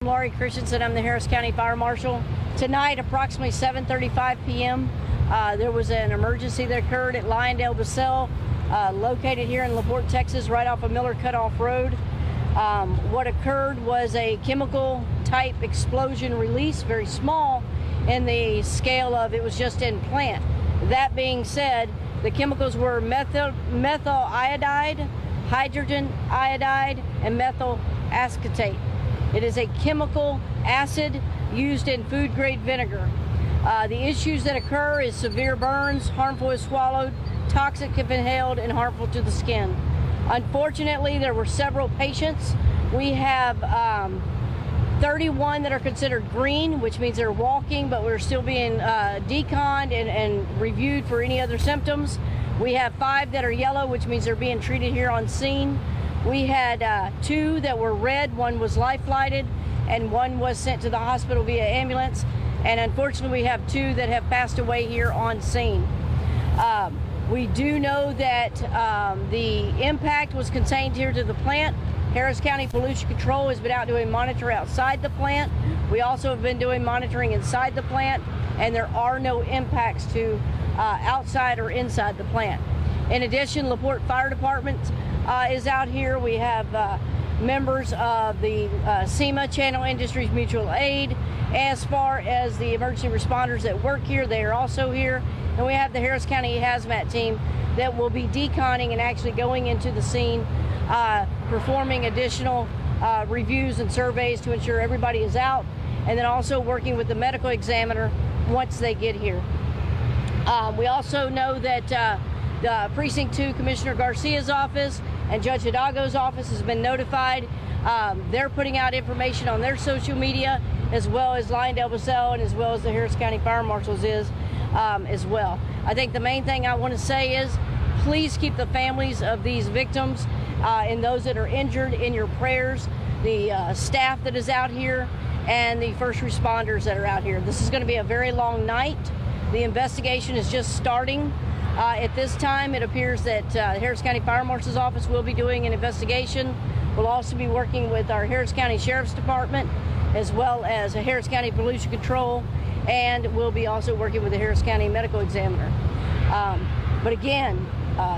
Laurie Christensen, I'm the Harris County Fire Marshal. Tonight, approximately 7:35 p.m., there was an emergency that occurred at LyondellBasell, located here in LaPorte, Texas, right off of Miller Cutoff Road. What occurred was a chemical type explosion release, very small in the scale of it was just in plant. That being said, the chemicals were methyl iodide, hydrogen iodide, and methyl acetate. It is a chemical acid used in food grade vinegar. The issues that occur is severe burns, harmful if swallowed, toxic if inhaled, and harmful to the skin. Unfortunately, there were several patients. We have 31 that are considered green, which means they're walking, but we're still being deconned and reviewed for any other symptoms. We have 5 that are yellow, which means they're being treated here on scene. We had 2 that were red. 1 was life-flighted, and 1 was sent to the hospital via ambulance. And unfortunately, we have 2 that have passed away here on scene. We do know that the impact was contained here to the plant. Harris County Pollution Control has been out doing monitor outside the plant. We also have been doing monitoring inside the plant, and there are no impacts to outside or inside the plant. In addition, LaPorte Fire Department is out here. We have members of the SEMA, Channel Industries Mutual Aid. As far as the emergency responders that work here, they are also here. And we have the Harris County Hazmat team that will be deconning and actually going into the scene, performing additional reviews and surveys to ensure everybody is out, and then also working with the medical examiner once they get here. We also know that the Precinct 2 Commissioner Garcia's office and Judge Hidalgo's office has been notified. They're putting out information on their social media, as well as LyondellBasell and as well as the Harris County Fire Marshals is as well. I think the main thing I want to say is please keep the families of these victims and those that are injured in your prayers, the staff that is out here, and the first responders that are out here. This is going to be a very long night. The investigation is just starting. At this time, it appears that the Harris County Fire Marshal's Office will be doing an investigation. We'll also be working with our Harris County Sheriff's Department, as well as the Harris County Pollution Control, and we'll be also working with the Harris County Medical Examiner. But again,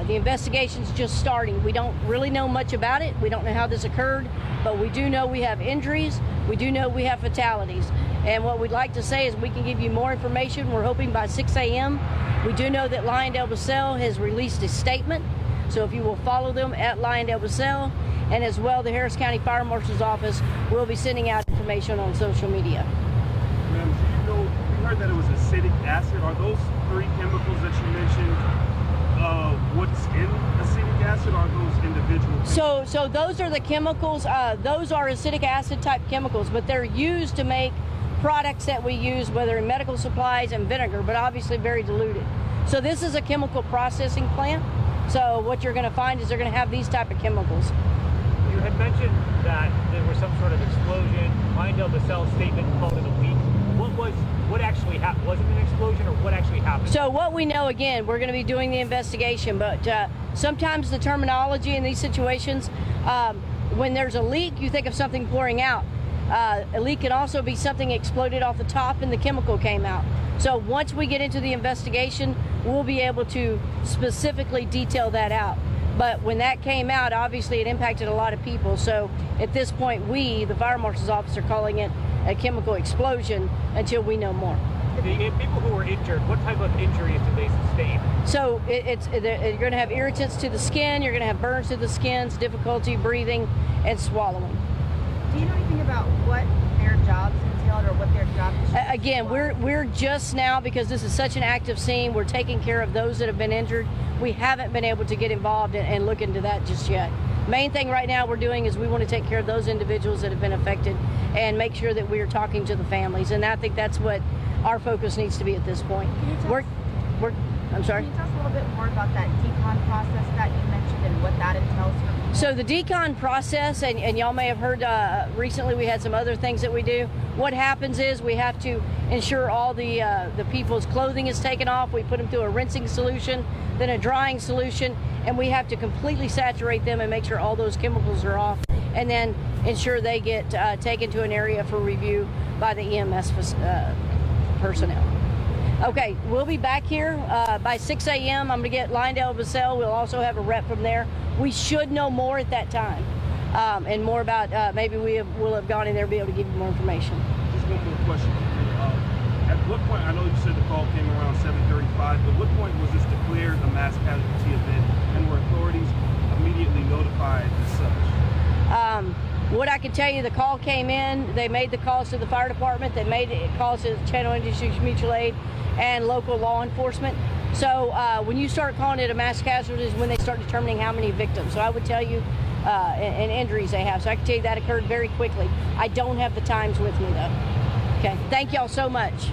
the investigation's just starting. We don't really know much about it. We don't know how this occurred, but we do know we have injuries. We do know we have fatalities. And what we'd like to say is we can give you more information. We're hoping by 6 a.m. We do know that LyondellBasell has released a statement. So if you will follow them at LyondellBasell, and as well the Harris County Fire Marshal's Office will be sending out information on social media. Ma'am, do you know, we heard that it was acetic acid. Are those 3 chemicals that you mentioned what's in acetic acid, or are those individual? So those are the chemicals. Those are acetic acid type chemicals, but they're used to make products that we use, whether in medical supplies and vinegar, but obviously very diluted. So this is a chemical processing plant. So what you're going to find is they're going to have these type of chemicals. You had mentioned that there was some sort of explosion. LyondellBasell statement called it a leak. What actually happened? Was it an explosion, or what actually happened? So what we know, again, we're going to be doing the investigation, but sometimes the terminology in these situations, when there's a leak, you think of something pouring out. A leak can also be something exploded off the top and the chemical came out. So once we get into the investigation, we'll be able to specifically detail that out. But when that came out, obviously it impacted a lot of people. So at this point, we, the Fire Marshal's Office, are calling it a chemical explosion until we know more. The people who were injured, what type of injuries did they sustain? So you're going to have irritants to the skin, you're going to have burns to the skins, difficulty breathing and swallowing. Do you know anything about what their jobs entailed or what their job description Again, we're just now, because this is such an active scene, we're taking care of those that have been injured. We haven't been able to get involved and look into that just yet. Main thing right now we're doing is we want to take care of those individuals that have been affected and make sure that we are talking to the families. And I think that's what our focus needs to be at this point. I'm sorry? Can you tell us a little bit more about that decon process that you mentioned and what that entails for people? So the decon process, and y'all may have heard recently we had some other things that we do. What happens is we have to ensure all the people's clothing is taken off. We put them through a rinsing solution, then a drying solution, and we have to completely saturate them and make sure all those chemicals are off. and then ensure they get taken to an area for review by the EMS personnel. Okay, we'll be back here by 6 a.m. I'm going to get LyondellBasell. We'll also have a rep from there. We should know more at that time, and more about maybe we'll have gone in there and be able to give you more information. Just one more question. At what point, I know you said the call came around 7:35, but what point was this declared a mass casualty event, and were authorities immediately notified as such? What I can tell you, the call came in, they made the calls to the fire department, they made calls to Channel Industries Mutual Aid and local law enforcement. So when you start calling it a mass casualty is when they start determining how many victims. So I would tell you, and injuries they have. So I can tell you that occurred very quickly. I don't have the times with me though. Okay, thank y'all so much.